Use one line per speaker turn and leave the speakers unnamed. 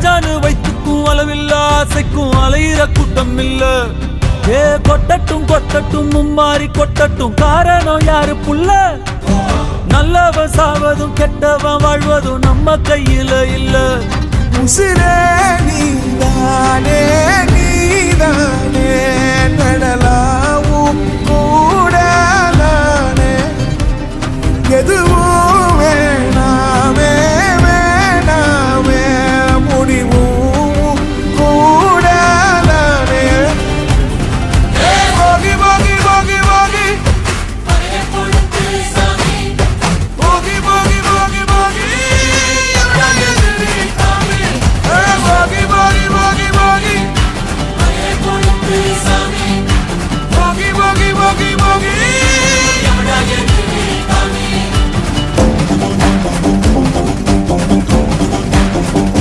ராஜானு வைத்துக்கும் அளவில்ல ஆசைக்கும் அலையிற கூட்டம் இல்ல. ஏ கொட்டட்டும் கொட்டட்டும் மும்மாறி கொட்டட்டும், காரணம் யாரு புள்ள? நல்லவன் சாவதும் கெட்டவன் வாழ்வதும் நம்ம கையில இல்ல.
உசிரே நீதானே